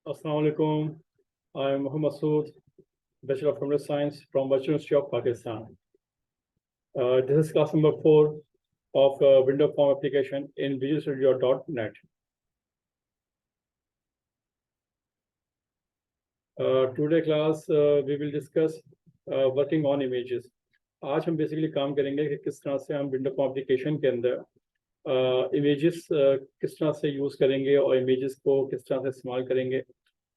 Assalamu alaikum. I am Muhammad Sood, Bachelor of Computer Science from Virtual Institute of Pakistan. This is class number 4 of window form application in visualstudio.net. Today class we will discuss working on images. आज हम basically काम करेंगे कि किस तरह से हम window form application के अंदर इमेजेस किस तरह से यूज़ करेंगे और इमेजेस को किस तरह से इस्तेमाल करेंगे,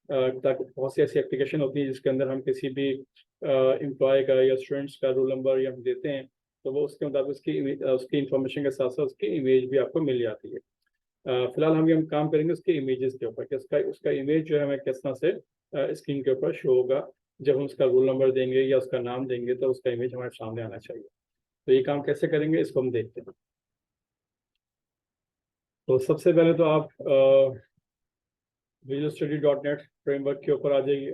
ताकि बहुत सी ऐसी एप्लीकेशन होती है जिसके अंदर हम किसी भी एम्प्लॉय का या स्टूडेंट्स का रोल नंबर या हम देते हैं तो वो उसके मुताबिक उसकी इंफॉर्मेशन के साथ साथ उसकी इमेज भी आपको मिल जाती है। फिलहाल हम काम करेंगे उसके इमेजेस के ऊपर कि उसका इमेज जो है हमें किस तरह से स्क्रीन के ऊपर शो होगा। जब हम उसका रोल नंबर देंगे या उसका नाम देंगे तो उसका इमेज हमारे सामने आना चाहिए। तो ये काम कैसे करेंगे इसको हम देखते हैं। तो सबसे पहले तो आप visualstudio.net फ्रेमवर्क के ऊपर आ जाइए,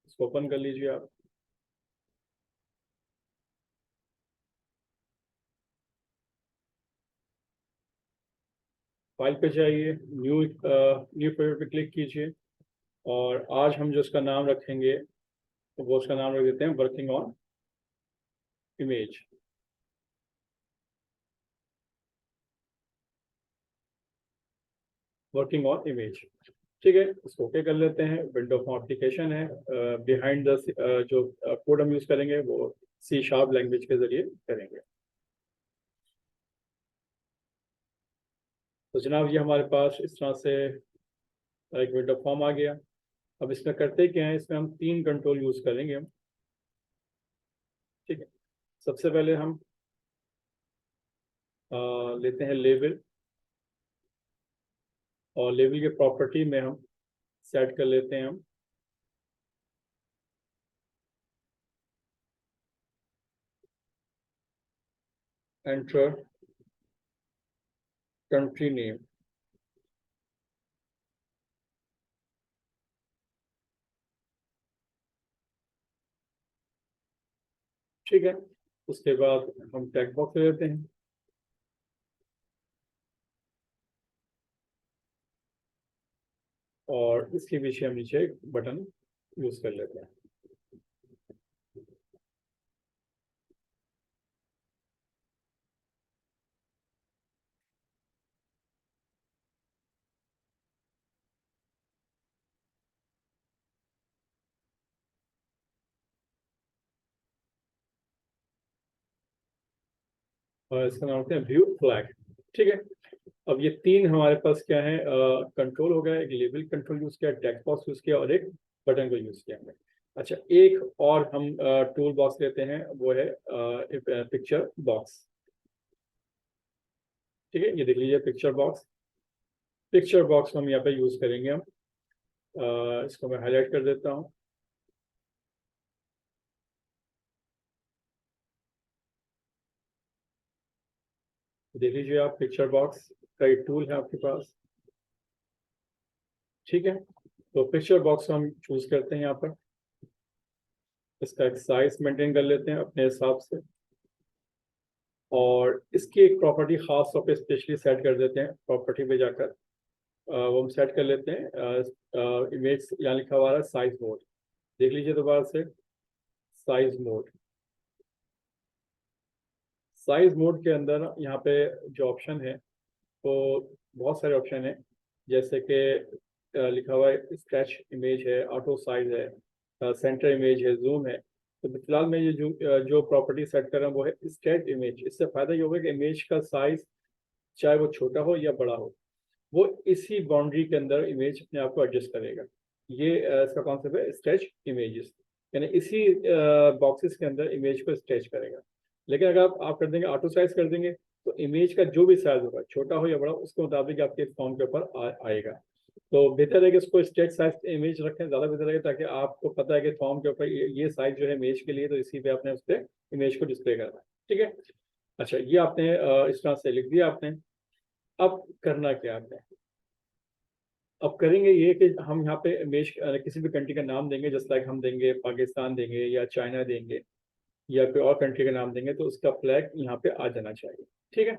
इसको ओपन कर लीजिए आप। फाइल पे जाइए, न्यू प्रोजेक्ट पे क्लिक कीजिए और आज हम जो उसका नाम रखेंगे तो वो उसका नाम रख देते हैं working on image. Working on image, ठीक है, इसको ओके कर लेते हैं। विंडो फॉर्म एप्लीकेशन है, बिहाइंड द जो कोड हम यूज़ करेंगे वो C# लैंग्वेज के ज़रिए करेंगे। तो जनाब ये हमारे पास इस तरह से एक विंडो फॉर्म आ गया। अब इसमें करते क्या है, इसमें हम 3 कंट्रोल यूज़ करेंगे हम, ठीक है। सबसे पहले हम लेते हैं लेबल और लेबल के प्रॉपर्टी में हम सेट कर लेते हैं हम एंटर कंट्री नेम। ठीक है, उसके बाद हम टेक्स्ट बॉक्स ले लेते हैं और इसके पीछे हम नीचे एक बटन यूज़ कर लेते हैं। और इसका नाम होता है व्यू फ्लैग, ठीक है। अब ये 3 हमारे पास क्या है, कंट्रोल हो गया। एक लेबल कंट्रोल यूज़ किया, टेक्स्ट बॉक्स यूज़ किया और एक बटन को यूज़ किया हमने। अच्छा, एक और हम टूल बॉक्स लेते हैं, वो है पिक्चर बॉक्स, ठीक है। ये देख लीजिए पिक्चर बॉक्स। पिक्चर बॉक्स हम यहाँ पे यूज़ करेंगे हम। इसको मैं हाईलाइट कर देता हूँ। देख लीजिए आप, पिक्चर बॉक्स का एक टूल है आपके पास, ठीक है। तो पिक्चर बॉक्स हम चूज़ करते हैं यहाँ पर। इसका एक साइज मेंटेन कर लेते हैं अपने हिसाब से और इसकी एक प्रॉपर्टी खास तौर पे स्पेशली सेट कर देते हैं। प्रॉपर्टी पे जाकर वो हम सेट कर लेते हैं इमेज, यहाँ लिखा हुआ है साइज मोड। देख लीजिए दोबारा से, साइज मोड। साइज मोड के अंदर यहाँ पे जो ऑप्शन है तो बहुत सारे ऑप्शन है, जैसे कि लिखा हुआ है स्केच इमेज है, ऑटो साइज है, सेंटर इमेज है, जूम है। तो फिलहाल मैं ये जो प्रॉपर्टी सेट कर रहा हूँ वो है स्केच इमेज। इससे फ़ायदा ये होगा कि इमेज का साइज चाहे वो छोटा हो या बड़ा हो, वो इसी बाउंड्री के अंदर इमेज अपने आप को एडजस्ट करेगा। ये इसका कॉन्सेप्ट है स्ट्रेच इमेजेस, यानी इसी बॉक्सेस के अंदर इमेज को स्ट्रेच करेगा। लेकिन अगर आप कर देंगे ऑटो साइज कर देंगे तो इमेज का जो भी साइज होगा, छोटा हो या बड़ा, उसके मुताबिक आपके फॉर्म के ऊपर आएगा। तो बेहतर है कि इसको स्ट्रेच साइज इमेज रखें, ज़्यादा बेहतर है, ताकि आपको पता है कि फॉर्म के ऊपर ये साइज जो है इमेज के लिए, तो इसी पे आपने उस पर इमेज को डिस्प्ले करना है, ठीक है। अच्छा, ये आपने इस तरह से लिख दिया आपने। अब करना क्या आपने, अब करेंगे ये कि हम यहाँ पे इमेज किसी भी कंट्री का नाम देंगे, जस्ट लाइक हम देंगे पाकिस्तान देंगे या चाइना देंगे या कोई और कंट्री का नाम देंगे, तो उसका फ्लैग यहाँ पे आ जाना चाहिए, ठीक है।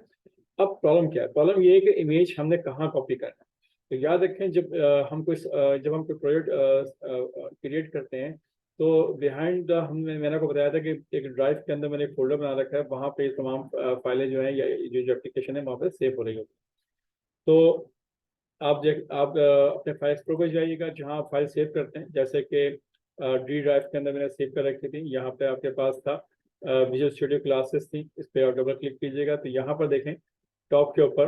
अब प्रॉब्लम क्या है, प्रॉब्लम ये है कि इमेज हमने कहाँ कॉपी करना है। तो याद रखें जब जब हम कोई प्रोजेक्ट क्रिएट करते हैं तो बिहाइंड द हमने मैंने आपको बताया था कि एक ड्राइव के अंदर मैंने एक फोल्डर बना रखा है, वहाँ पे तमाम फाइलें जो हैं या जो एप्लीकेशन है वहाँ पे सेव हो रही होगी। तो आप अपने फाइल एक्सप्लोर पर जाइएगा जहाँ आप फाइल सेव करते हैं, जैसे कि डी ड्राइव के अंदर मैंने सेव कर रखी थी। यहाँ पे आपके पास था विजुअल स्टूडियो क्लासेस थी, इस पर आप डबल क्लिक कीजिएगा तो यहाँ पर देखें टॉप के ऊपर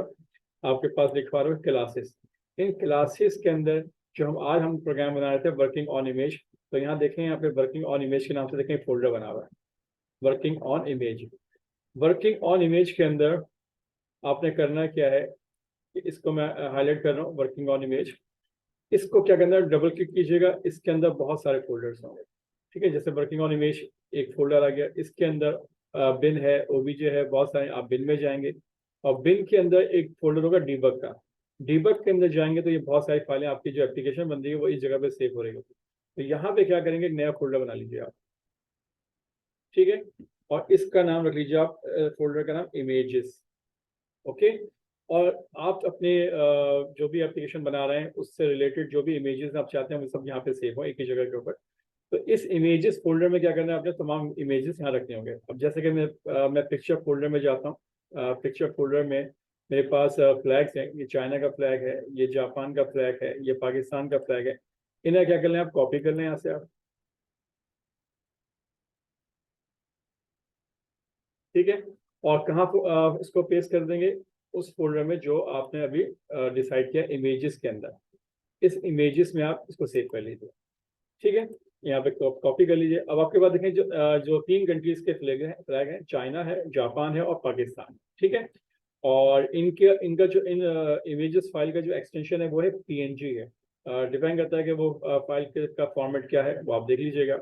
आपके पास लिखवा रहा है क्लासेस। इन क्लासेस के अंदर जो हम प्रोग्राम बना रहे थे वर्किंग ऑन इमेज, तो यहाँ देखें यहाँ पे वर्किंग ऑन इमेज के नाम से देखें फोल्डर बना हुआ है working on image. Working on image के अंदर आपने करना क्या है कि इसको मैं हाईलाइट कर रहा हूँ वर्किंग ऑन इमेज। इसको क्या करना है, डबल क्लिक कीजिएगा, इसके अंदर बहुत सारे फोल्डर्स होंगे। ठीक है, जैसे वर्किंग ऑन इमेज एक फोल्डर आ गया, इसके अंदर बिन है, ओबीजे है, बहुत सारे। आप बिन में जाएंगे और बिन के अंदर एक फोल्डर होगा डीबग का। डीबग के अंदर जाएंगे तो ये बहुत सारी फाइलें आपकी जो एप्लीकेशन बन रही है वो इस जगह पे सेव हो रही होगी। तो यहाँ पे क्या करेंगे, एक नया फोल्डर बना लीजिए आप। ठीक है, और इसका नाम रख लीजिए आप, फोल्डर का नाम इमेजेस। ओके, और आप अपने जो भी एप्लीकेशन बना रहे हैं उससे रिलेटेड जो भी इमेजेस आप चाहते हैं वो सब यहाँ पे सेव हो एक ही जगह के ऊपर। तो इस इमेजेस फोल्डर में क्या करना है, आपने तमाम इमेजेस यहाँ रखने होंगे। अब जैसे कि मैं पिक्चर फोल्डर में जाता हूँ। पिक्चर फोल्डर में मेरे पास फ्लैग्स हैं, ये चाइना का फ्लैग है, ये जापान का फ्लैग है, ये पाकिस्तान का फ्लैग है। इन्हें क्या कर लें आप, कॉपी कर लें यहाँ से आप। ठीक है, और कहाँ इसको पेस्ट कर देंगे, उस फोल्डर में जो आपने अभी डिसाइड किया इमेजेस के अंदर। इस इमेजेस में आप इसको सेव कर लीजिए। ठीक है, यहाँ पे कॉपी कर लीजिए। अब आपके पास देखें जो तीन कंट्रीज के फ्लैग हैं, चाइना है, जापान है और पाकिस्तान। ठीक है, और इनके इनका जो इन इमेजेस फाइल का जो एक्सटेंशन है वो है पीएनजी है। डिपेंड करता है कि वो फाइल का फॉर्मेट क्या है, वो आप देख लीजिएगा।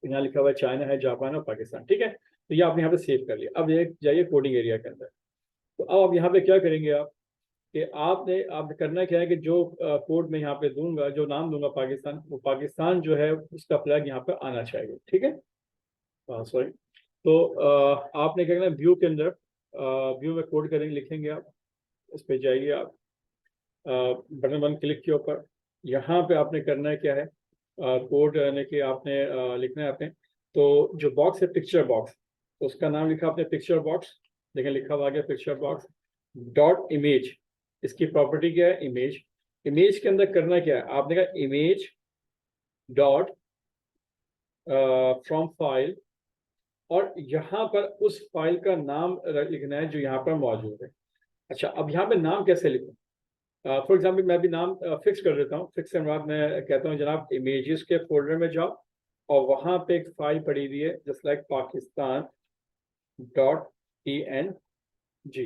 यहाँ लिखा हुआ है चाइना है, जापान है और पाकिस्तान। ठीक है, तो ये आपने यहाँ पे सेव कर लिया। अब ये जाइए कोडिंग एरिया के अंदर। तो अब आप यहाँ पे क्या करेंगे आप कि आप करना क्या है कि जो कोड में यहाँ पे दूंगा, जो नाम दूंगा पाकिस्तान, वो पाकिस्तान जो है उसका फ्लैग यहाँ पे आना चाहिए। ठीक है, सॉरी। तो आपने क्या करना है, व्यू के अंदर व्यू में कोड करेंगे, लिखेंगे आप। इस पे जाइए आप, बटन वन क्लिक के ऊपर। यहाँ पे आपने करना है क्या है, कोड यानी कि आपने लिखना है आपने। तो जो बॉक्स है पिक्चर बॉक्स, तो उसका नाम लिखा आपने पिक्चर बॉक्स। देखें लिखा हुआ आ गया पिक्चर बॉक्स डॉट इमेज। इसकी प्रॉपर्टी क्या है, इमेज। इमेज के अंदर करना क्या है, आपने कहा इमेज डॉट फ्रॉम फाइल, और यहाँ पर उस फाइल का नाम लिखना है जो यहाँ पर मौजूद है। अच्छा, अब यहाँ पे नाम कैसे लिखूँ। फॉर एग्जाम्पल मैं भी नाम फिक्स कर देता हूँ। फिक्स करने के बाद मैं कहता हूँ जनाब इमेजेस के फोल्डर में जाओ और वहाँ पे एक फाइल पड़ी हुई है just like Pakistan dot PNG।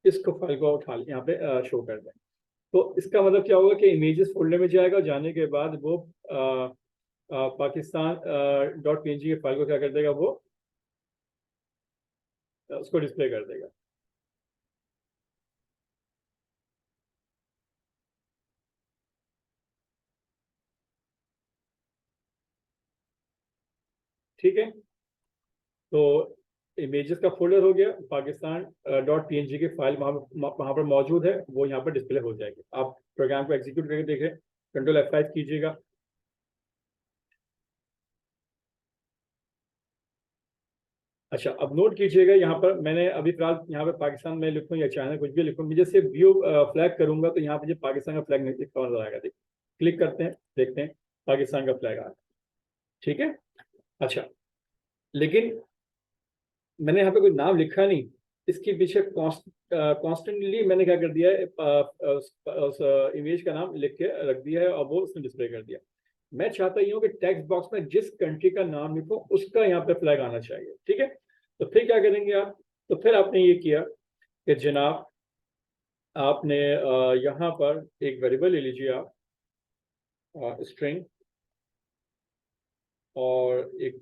इसको फाइल को उठा यहाँ पे शो कर दें। तो इसका मतलब क्या होगा कि इमेजेस फोल्डर में जाएगा, जाने के बाद वो पाकिस्तान .png के फाइल को क्या कर देगा, वो उसको डिस्प्ले कर देगा। ठीक है, तो इमेजेस का फोल्डर हो गया, पाकिस्तान .png की फाइल वहाँ पर मौजूद है, वो यहाँ पर डिस्प्ले हो जाएगी। आप प्रोग्राम को एग्जीक्यूट करके देखें, कंट्रोल F5 कीजिएगा। अच्छा, अब नोट कीजिएगा यहाँ पर मैंने अभी फिलहाल यहाँ पे पाकिस्तान में लिखूँ या चाइना कुछ भी लिखूँ, मुझे सिर्फ व्यू फ्लैग करूंगा तो यहाँ पे जो पाकिस्तान का फ्लैग लिखा नजर आएगा। देखिए, क्लिक करते हैं, देखते हैं पाकिस्तान का फ्लैग आ रहा है। ठीक है, अच्छा, लेकिन मैंने यहाँ पे कोई नाम लिखा नहीं। इसके पीछे कॉन्स्टेंटली मैंने क्या कर दिया है, उस इमेज का नाम लिख के रख दिया है और वो उसने डिस्प्ले कर दिया। मैं चाहता ही हूँ कि टेक्स्ट बॉक्स में जिस कंट्री का नाम लिखो उसका यहाँ पे फ्लैग आना चाहिए। ठीक है, तो फिर क्या करेंगे आप, तो फिर आपने ये किया कि जनाब आपने यहाँ पर एक वेरिएबल ले लीजिए आप, स्ट्रिंग, और एक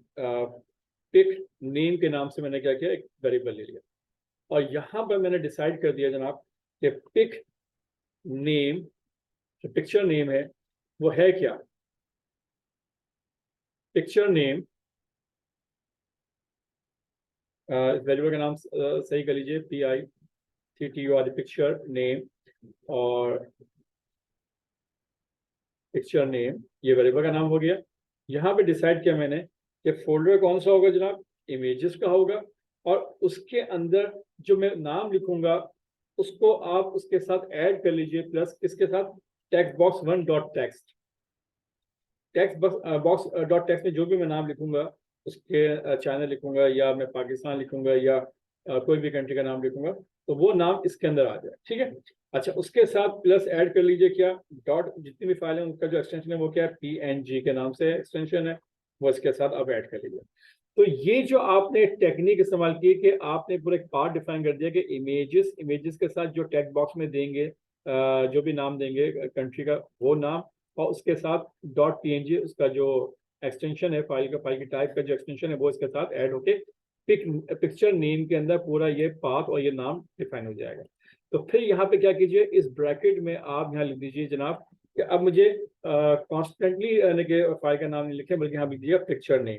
पिक नेम के नाम से मैंने क्या किया, एक वेरिएबल ले लिया। और यहाँ पर मैंने डिसाइड कर दिया जनाब कि पिक नेम, जो पिक्चर नेम है वो है क्या, पिक्चर नेम, वेरिएबल का नाम सही कर लीजिए, PICTUR, पिक्चर नेम। और पिक्चर नेम, ये वेरिएबल का नाम हो गया। यहाँ पे डिसाइड किया मैंने कि फोल्डर कौन सा होगा जनाब, इमेजेस का होगा, और उसके अंदर जो मैं नाम लिखूंगा उसको आप उसके साथ ऐड कर लीजिए, प्लस किसके साथ, text box one dot text. Text box dot text में जो भी मैं नाम लिखूंगा, उसके चाइना लिखूंगा या मैं पाकिस्तान लिखूंगा या कोई भी कंट्री का नाम लिखूंगा, तो वो नाम इसके अंदर आ जाए, ठीक है। अच्छा, उसके साथ प्लस ऐड कर लीजिए क्या, डॉट, जितनी भी फाइल है उनका जो एक्सटेंशन है वो क्या है, PNG के नाम से एक्सटेंशन है, वो इसके साथ अब ऐड कर लीजिए। तो ये जो आपने टेक्निक इस्तेमाल की कि आपने पूरा एक पार्ट डिफाइन कर दिया कि इमेजेस के साथ जो टेक्स्ट बॉक्स में देंगे, जो भी नाम देंगे कंट्री का वो नाम, और उसके साथ डॉट PNG उसका जो एक्सटेंशन है, फाइल की टाइप का जो एक्सटेंशन है वो इसके साथ ऐड होके पिक्चर नेम के अंदर पूरा ये पाथ और ये नाम डिफाइन हो जाएगा। तो फिर यहाँ पे क्या कीजिए, इस ब्रैकेट में आप यहाँ लिख दीजिए जनाब कि अब मुझे कॉन्स्टेंटली यानी कि फाइल का नाम नहीं लिखे, बल्कि यहाँ लिख दिया पिक्चर नेम,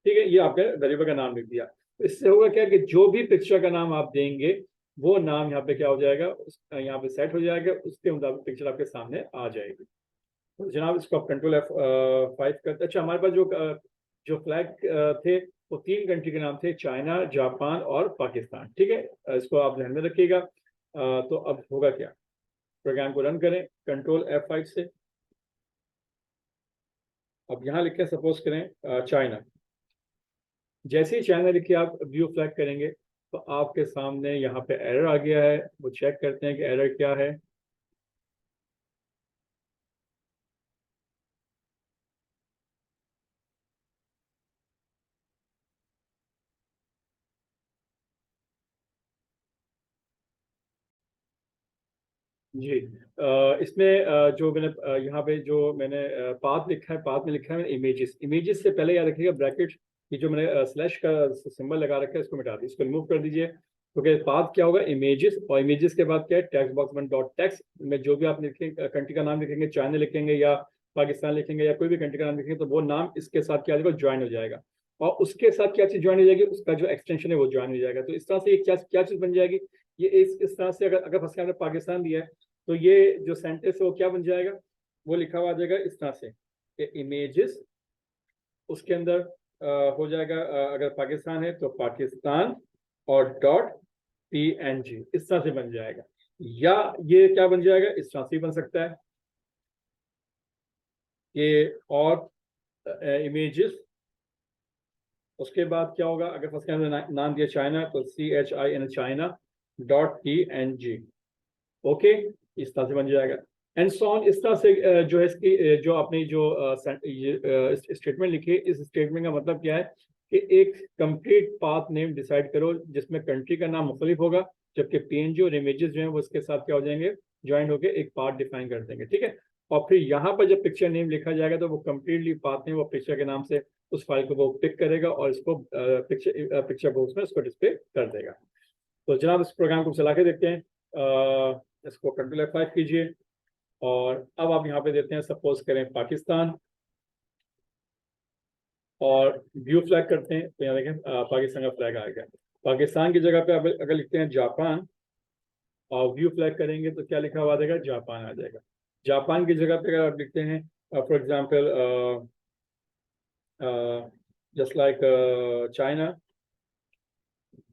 ठीक है। ये आपने वेरिएबल का नाम लिख दिया। तो इससे होगा क्या कि जो भी पिक्चर का नाम आप देंगे वो नाम यहाँ पे क्या हो जाएगा, यहाँ पे सेट हो जाएगा, उसके मुताबिक पिक्चर आपके सामने आ जाएगी। तो जनाब इसको आप कंट्रोल F5 करते। अच्छा, हमारे पास जो फ्लैग थे वो 3 कंट्री के नाम थे, चाइना, जापान और पाकिस्तान, ठीक है। इसको आप ध्यान में रखिएगा। तो अब होगा क्या, प्रोग्राम को रन करें कंट्रोल F5 से। अब यहाँ लिखें, सपोज करें चाइना। जैसे ही चाइना लिखे आप व्यू फ्लैग करेंगे तो आपके सामने यहाँ पे एरर आ गया है, वो चेक करते हैं कि एरर क्या है। जी, इसमें जो मैंने यहाँ पे जो मैंने पाथ लिखा है, पाथ में लिखा है मैंने इमेजेस। इमेजेस से पहले याद रखिएगा ब्रैकेट, ये जो मैंने स्लैश का सिंबल लगा रखा है इसको मिटा दीजिए, इसको रिमूव कर दीजिए। क्योंकि पाथ क्या होगा, इमेजेस, और इमेजेस के बाद क्या है, text box one dot text में जो भी आप लिखेंगे, कंट्री का नाम लिखेंगे, चाइना लिखेंगे या पाकिस्तान लिखेंगे या कोई भी कंट्री का नाम लिखेंगे, तो वो नाम इसके साथ क्या जाएगा, ज्वाइन हो जाएगा। और उसके साथ क्या चीज़ ज्वाइन हो जाएगी, उसका जो एक्सटेंशन है वो ज्वाइन हो जाएगा। तो इस तरह से ये क्या क्या चीज़ बन जाएगी, ये इस तरह से अगर अगर फर्स्ट हमने पाकिस्तान दिया है तो ये जो सेंटेंस है वो क्या बन जाएगा, वो लिखा हुआ आ जाएगा इस तरह से कि इमेजेस, उसके अंदर हो जाएगा अगर पाकिस्तान है तो पाकिस्तान और डॉट PNG, इस तरह से बन जाएगा। या ये क्या बन जाएगा, इस तरह से बन सकता है ये, और इमेजेस, उसके बाद क्या होगा, अगर फर्स्ट के नाम दिया चाइना तो CHIN China dot PNG, okay, इस तरह से बन जाएगा। एंड सो ऑन, इस तरह से जो है इसकी जो आपने जो स्टेटमेंट लिखी है, इस स्टेटमेंट का मतलब क्या है कि एक कंप्लीट पाथ नेम डिसाइड करो जिसमें कंट्री का नाम मुख्तलिफ होगा, जबकि PNG और इमेजेस जो है वो इसके साथ क्या हो जाएंगे, ज्वाइन होकर एक पाथ डिफाइन कर देंगे, ठीक है। और फिर यहाँ पर जब पिक्चर नेम लिखा जाएगा तो वो कम्प्लीटली पाथ नेम वो पिक्चर के नाम से उस फाइल को वो पिक करेगा और इसको पिक्चर बॉक्स में उसको डिस्प्ले कर देगा। तो जनाब इस प्रोग्राम को चला के देखते हैं। इसको कंट्रोल F5 कीजिए, और अब आप यहाँ पे देते हैं, सपोज करें पाकिस्तान, और व्यू फ्लैग करते हैं तो यहाँ देखें पाकिस्तान का फ्लैग आ गया। पाकिस्तान की जगह पे अगर लिखते हैं जापान और व्यू फ्लैग करेंगे तो क्या लिखा हुआ आ जाएगा, जापान आ जाएगा। जापान की जगह पे अगर आप लिखते हैं for example just like China,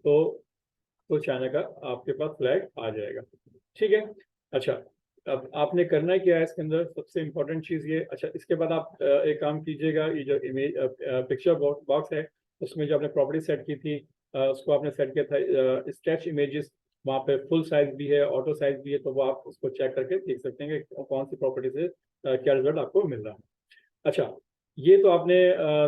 तो चाइना का आपके पास फ्लैग आ जाएगा, ठीक है। अच्छा, अब आपने करना क्या है इसके अंदर, सबसे इम्पोर्टेंट चीज़ ये, अच्छा इसके बाद आप एक काम कीजिएगा, ये जो इमेज पिक्चर बॉक्स है उसमें जो आपने प्रॉपर्टी सेट की थी उसको आपने सेट किया था स्केच इमेजेस, वहाँ पे फुल साइज भी है, ऑटो साइज भी है, तो वो आप उसको चेक करके देख सकते हैं कि कौन सी प्रॉपर्टी से क्या रिजल्ट आपको मिल रहा है। अच्छा, ये तो आपने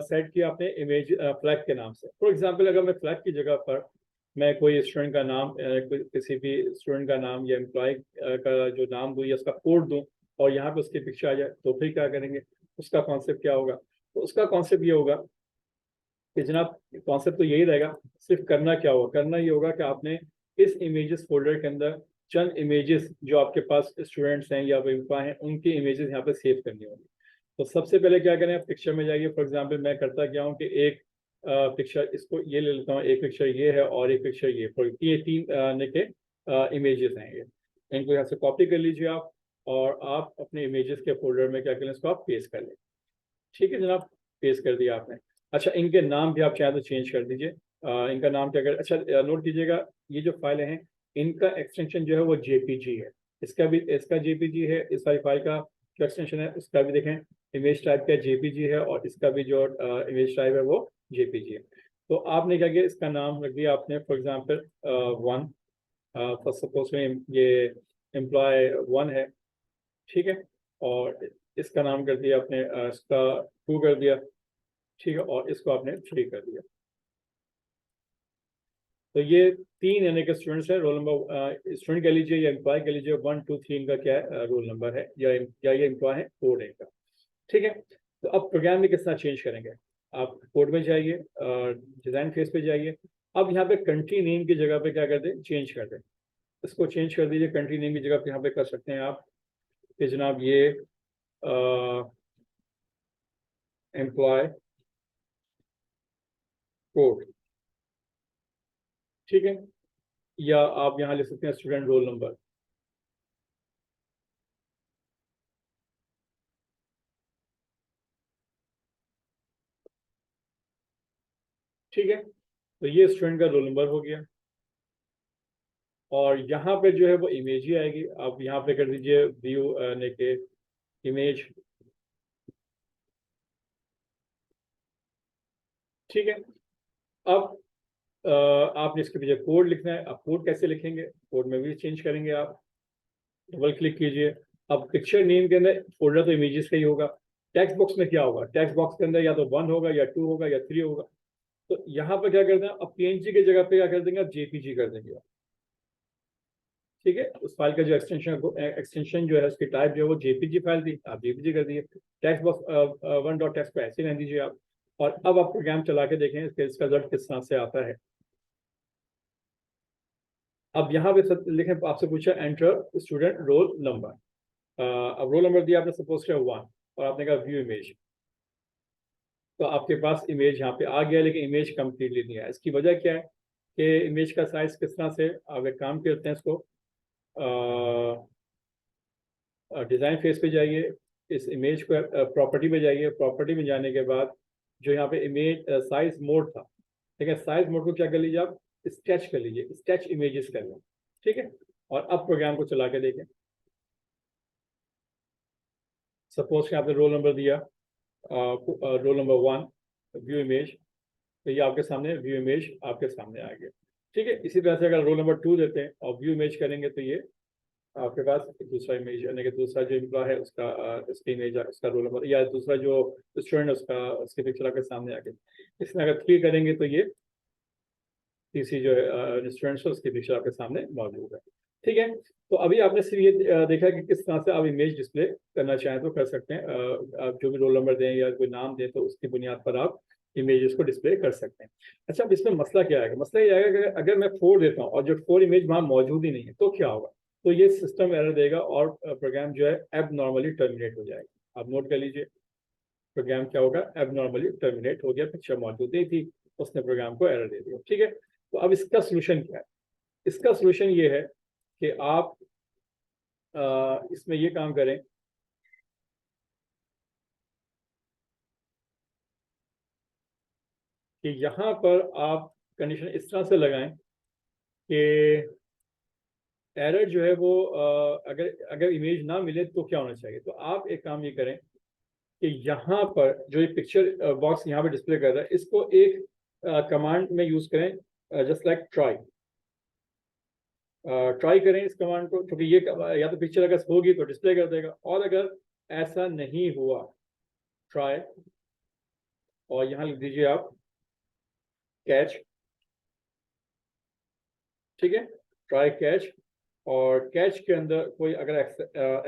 सेट किया अपने इमेज फ्लैग के नाम से। फॉर एग्जांपल अगर मैं फ्लैग की जगह पर मैं कोई स्टूडेंट का नाम किसी भी स्टूडेंट का नाम या एम्प्लॉय का जो नाम दूँ या उसका कोड दूँ और यहाँ पे उसकी पिक्चर आ जाए, तो फिर क्या करेंगे, उसका कॉन्सेप्ट क्या होगा। तो उसका कॉन्सेप्ट ये होगा कि जनाब, कॉन्सेप्ट तो यही रहेगा, सिर्फ करना क्या होगा, करना ये होगा कि आपने इस इमेजेस फोल्डर के अंदर चंद इमेजेस जो आपके पास स्टूडेंट्स हैं या एम्प्लॉय हैं उनकी इमेजेस यहाँ पे सेव करनी होगी। तो सबसे पहले क्या करें, पिक्चर में जाइए। फॉर एग्जांपल मैं करता क्या हूँ कि एक पिक्चर इसको ये ले लेता हूँ, एक पिक्चर ये है और एक पिक्चर ये, फॉर ये 3 के इमेजेस हैं ये, इनको यहाँ से कॉपी कर लीजिए आप। और आप अपने इमेजेस के फोल्डर में क्या करें, इसको आप पेस्ट कर लें। ठीक है जनाब, पेस्ट कर दिया आपने। अच्छा, इनके नाम भी आप चाहें तो चेंज कर दीजिए। इनका नाम क्या कर, अच्छा नोट कीजिएगा, ये जो फाइल हैं इनका एक्सटेंशन जो है वो जेपीजी है। इसका जेपीजी है, इस वाली फाइल का जो एक्सटेंशन है उसका भी देखें, इमेज टाइप का जेपीजी है, और इसका भी जो इमेज टाइप है वो जेपीजी है। तो आपने क्या किया, इसका नाम रख दिया आपने फॉर एग्जांपल 1, फर्स्ट सपोज में ये एम्प्लॉय 1 है। ठीक है, और इसका नाम कर दिया आपने, इसका 2 कर दिया। ठीक है, और इसको आपने 3 कर दिया। तो ये 3 यानी कि स्टूडेंट्स है, रोल नंबर स्टूडेंट कह लीजिए या एम्प्लॉय कह लीजिए, 1 2 3 इनका क्या है, रोल नंबर है, या ये एम्प्लॉय है, कोड है इनका। ठीक है, तो अब प्रोग्राम में किस तरह चेंज करेंगे, आप कोड में जाइए, डिज़ाइन फेस पे जाइए। अब यहाँ पे कंट्री नेम की जगह पे क्या कर दें, चेंज कर दें। इसको चेंज कर दीजिए, कंट्री नेम की जगह पे यहाँ पे कर सकते हैं आप कि जनाब ये एम्प्लॉय कोड। ठीक है, या आप यहाँ लिख सकते हैं स्टूडेंट रोल नंबर। ठीक है, तो ये स्टूडेंट का रोल नंबर हो गया, और यहाँ पे जो है वो इमेज ही आएगी। आप यहाँ पे कर दीजिए व्यू के इमेज। ठीक है, अब आपने इसके पीछे कोड लिखना है। अब कोड कैसे लिखेंगे, कोड में भी चेंज करेंगे आप। डबल क्लिक कीजिए। अब पिक्चर नेम के अंदर फोल्डर तो इमेजेस का ही होगा। टेक्स्ट बॉक्स में क्या होगा, टेक्स्ट बॉक्स के अंदर या तो 1 होगा या 2 होगा या 3 होगा। तो यहाँ पर क्या करते हैं, अब पीएनजी की जगह पे क्या कर देंगे, आप जेपीजी कर देंगे। ठीक है, उस फाइल का जो एक्सटेंशन जो है उसकी टाइप जो है वो जेपीजी फाइल थी, आप जेपीजी कर दिए। टेक्स्ट बॉक्स 1 डॉट टेक्स्ट पे ऐसे रहने दीजिए आप। और अब आप प्रोग्राम चला के देखें इसका रिजल्ट किस तरह से आता है। अब यहाँ पे लिखें, आपसे पूछा एंटर स्टूडेंट रोल नंबर। अब रोल नंबर दिया आपने, सपोज किया 1, और आपने कहा व्यू इमेज। तो आपके पास इमेज यहाँ पे आ गया, लेकिन इमेज कंप्लीटली नहीं है। इसकी वजह क्या है कि इमेज का साइज किस तरह से, आप एक काम करते हैं, इसको डिज़ाइन फेस पे जाइए, इस इमेज को प्रॉपर्टी में जाइए। प्रॉपर्टी में जाने के बाद जो यहाँ पे इमेज साइज मोड था, ठीक है, साइज मोड को क्या कर लीजिए आप, स्केच कर लीजिए, स्केच इमेजेस कर लें। ठीक है, और अब प्रोग्राम को चला के देखें। सपोज कि आपने रोल नंबर दिया, रोल नंबर 1, व्यू इमेज। तो ये आपके सामने व्यू इमेज आपके सामने आ गया। ठीक है, इसी तरह से अगर रोल नंबर 2 देते हैं और व्यू इमेज करेंगे तो ये आपके पास दूसरा इमेज, यानी कि दूसरा जो एम्प्लॉय है उसका उसकी इमेज, उसका रोल नंबर, या दूसरा जो स्टूडेंट है उसका, उसके पिक्चर आपके सामने आ गया। इसमें अगर 3 करेंगे तो ये तीसरी जो है स्टूडेंट्स है उसके पिक्चर आपके सामने मौजूद है। ठीक है, तो अभी आपने सिर्फ ये देखा कि किस तरह से आप इमेज डिस्प्ले करना चाहें तो कर सकते हैं। आप जो भी रोल नंबर दें या कोई नाम दें तो उसकी बुनियाद पर आप इमेजेस को डिस्प्ले कर सकते हैं। अच्छा, अब इसमें मसला क्या आएगा, मसला ये आएगा कि अगर मैं 4 देता हूँ और जो 4 इमेज वहाँ मौजूद ही नहीं है तो क्या होगा। तो ये सिस्टम एरर देगा और प्रोग्राम जो है एब नॉर्मली टर्मिनेट हो जाएगा। आप नोट कर लीजिए, प्रोग्राम क्या होगा, एब नॉर्मली टर्मिनेट हो गया, पिक्चर मौजूद नहीं थी, उसने प्रोग्राम को एरर दे दिया। ठीक है, तो अब इसका सोल्यूशन क्या है, इसका सोल्यूशन ये है कि आप इसमें ये काम करें कि यहाँ पर आप कंडीशन इस तरह से लगाएं कि एरर जो है वो अगर अगर इमेज ना मिले तो क्या होना चाहिए। तो आप एक काम ये करें कि यहाँ पर जो ये पिक्चर बॉक्स यहाँ पे डिस्प्ले कर रहा है, इसको एक कमांड में यूज करें, जस्ट लाइक ट्राई। ट्राई करें इस कमांड को, क्योंकि ये या तो पिक्चर अगर होगी तो डिस्प्ले कर देगा, और अगर ऐसा नहीं हुआ, ट्राई, और यहाँ लिख दीजिए आप कैच। ठीक है, ट्राई कैच, और कैच के अंदर कोई अगर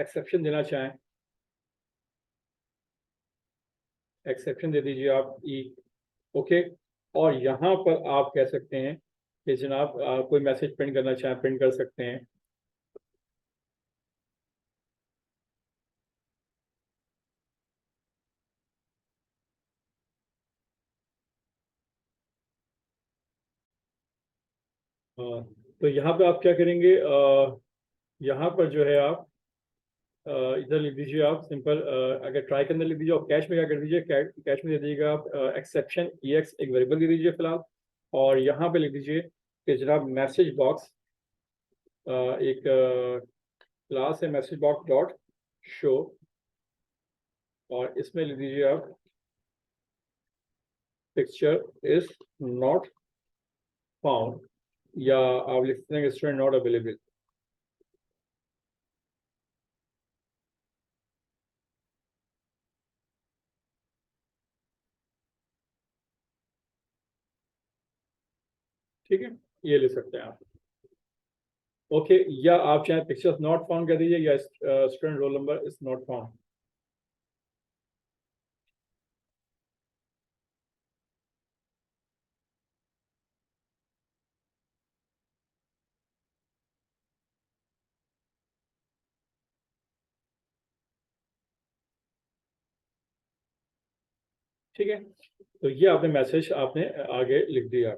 एक्सेप्शन देना चाहें, एक्सेप्शन दे दीजिए आप ई। ओके, और यहाँ पर आप कह सकते हैं कि जनाब कोई मैसेज प्रिंट करना चाहें, प्रिंट कर सकते हैं। तो यहाँ पे आप क्या करेंगे, यहाँ पर जो है आप इधर लिख दीजिए आप सिंपल, अगर ट्राई के अंदर लिख दीजिए और कैश में क्या कर दीजिए, कैश में दे दीजिएगा आप एक्सेप्शन EX एक वेरिएबल दे दीजिए फिलहाल, और यहाँ पे लिख दीजिए कि जनाब मैसेज बॉक्स एक क्लास है मैसेज बॉक्स डॉट शो, और इसमें लिख दीजिए आप पिक्चर इज नॉट फाउंड, या आप लिख सकते हैं स्टूडेंट नॉट अवेलेबल। ठीक है, ये लिख सकते हैं आप। ओके, या आप चाहे पिक्चर्स नॉट फाउंड कर दीजिए, या student roll number is not found. ठीक है, तो ये आपने मैसेज आपने आगे लिख दिया।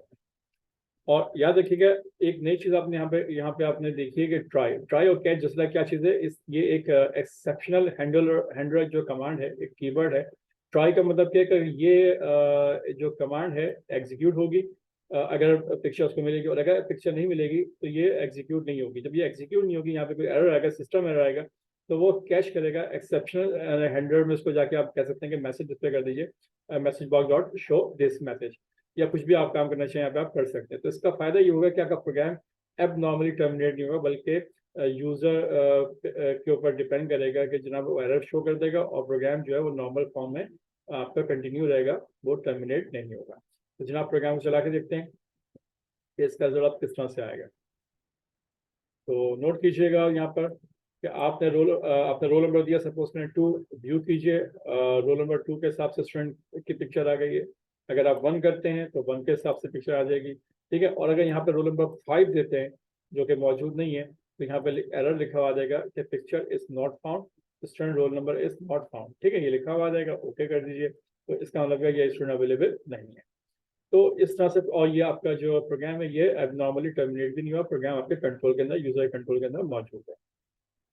और याद रखिएगा एक नई चीज आपने यहाँ पे आपने देखी है कि ट्राई और कैच जैसा क्या चीज है, इस ये एक एक्सेप्शनल हैंडलर जो कमांड है, एक कीवर्ड है। ट्राई का मतलब क्या है कि ये जो कमांड है एग्जीक्यूट होगी अगर पिक्चर उसको मिलेगी, और अगर पिक्चर नहीं मिलेगी तो ये एग्जीक्यूट नहीं होगी। जब ये एग्जीक्यूट नहीं होगी, यहाँ पे कोई एरर आएगा, सिस्टम एरर आएगा, तो वो कैच करेगा एक्सेप्शनल हैंडलर में। उसको जाके आप कह सकते हैं कि मैसेज डिस्प्ले कर दीजिए message box dot show this message, या कुछ भी आप काम करना चाहिए यहाँ पे आप कर सकते हैं। तो इसका फायदा ये होगा कि आपका प्रोग्राम अब नॉर्मली टर्मिनेट नहीं होगा, बल्कि यूजर के ऊपर डिपेंड करेगा कि जनाब वो एरर शो कर देगा, और प्रोग्राम जो है वो नॉर्मल फॉर्म में आपका कंटिन्यू रहेगा, वो टर्मिनेट नहीं होगा। तो जनाब प्रोग्राम को चला के देखते हैं कि इसका रिजल्ट किस तरह से आएगा। तो नोट कीजिएगा यहाँ पर कि आपने रोल नंबर दिया, सपोज करें 2, व्यू कीजिए, रोल नंबर 2 के हिसाब से स्टूडेंट की पिक्चर आ गई है। अगर आप 1 करते हैं तो 1 के हिसाब से पिक्चर आ जाएगी। ठीक है, और अगर यहाँ पे रोल नंबर 5 देते हैं जो कि मौजूद नहीं है, तो यहाँ पे एरर लिखा हुआ आ जाएगा कि picture is not found, student roll number is not found. ठीक है, ये लिखा हुआ आ जाएगा, ओके कर दीजिए। तो इसका मतलब है ये स्टूडेंट अवेलेबल नहीं है। तो इस तरह से, और ये आपका जो प्रोग्राम है ये अब नॉर्मली टर्मिनेट भी नहीं हुआ, प्रोग्राम आपके कंट्रोल के अंदर, यूजर कंट्रोल के अंदर मौजूद है।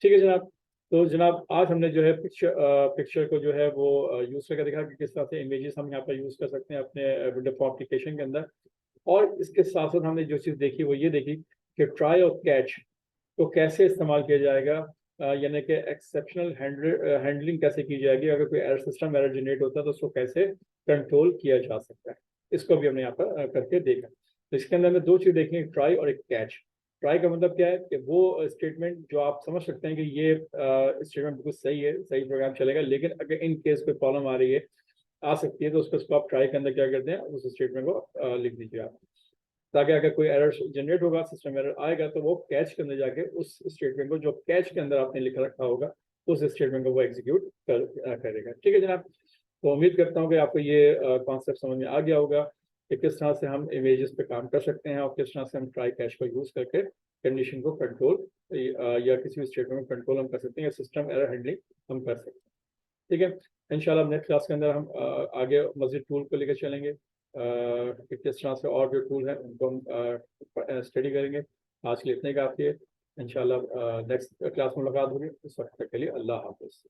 ठीक है जनाब, तो जनाब आज हमने जो है पिक्चर को जो है वो यूज़ करके देखा कि किस तरह से इमेजेस हम यहाँ पर यूज़ कर सकते हैं अपने विंडो फॉर्म एप्लीकेशन के अंदर। और इसके साथ साथ हमने जो चीज़ देखी वो ये देखी कि ट्राई और कैच को कैसे इस्तेमाल किया जाएगा, यानी कि एक्सेप्शनल हैंडलिंग कैसे की जाएगी, अगर कोई एरर सिस्टम एरर जनरेट होता है तो उसको कैसे कंट्रोल किया जा सकता है, इसको भी हमने यहाँ पर करके देखा। तो इसके अंदर हमें 2 चीज़ देखी, एक ट्राई और एक कैच। ट्राई का मतलब क्या है कि वो स्टेटमेंट जो आप समझ सकते हैं कि ये स्टेटमेंट बिल्कुल सही है, सही प्रोग्राम चलेगा, लेकिन अगर इन केस कोई प्रॉब्लम आ रही है, आ सकती है, तो उसको आप ट्राई के अंदर क्या करते हैं, उस स्टेटमेंट को लिख दीजिए आप, ताकि अगर कोई एरर जनरेट होगा, सिस्टम एरर आएगा, तो वो कैच के अंदर जाके उस स्टेटमेंट को जो कैच के अंदर आपने लिखा रखा होगा उस स्टेटमेंट को वो एग्जीक्यूट करेगा। ठीक है जनाब, तो उम्मीद करता हूँ कि आपको ये कॉन्सेप्ट समझ में आ गया होगा कि किस तरह से हम इमेजेस पे काम कर सकते हैं, और किस तरह से हम ट्राई कैच को यूज़ करके कंडीशन को कंट्रोल या किसी भी स्टेटमेंट में कंट्रोल हम कर सकते हैं, या सिस्टम एरर हैंडलिंग हम कर सकते हैं। ठीक है, इंशाल्लाह नेक्स्ट क्लास के अंदर हम आगे मज़ीद टूल को लेकर चलेंगे कि किस तरह से और जो टूल हैं उनको हम स्टडी करेंगे। आज के लिए इतने काफ़ी है, इंशाल्लाह नेक्स्ट क्लास में मुलाकात होगी। उस वक्त तक के लिए अल्लाह हाफ़िज़।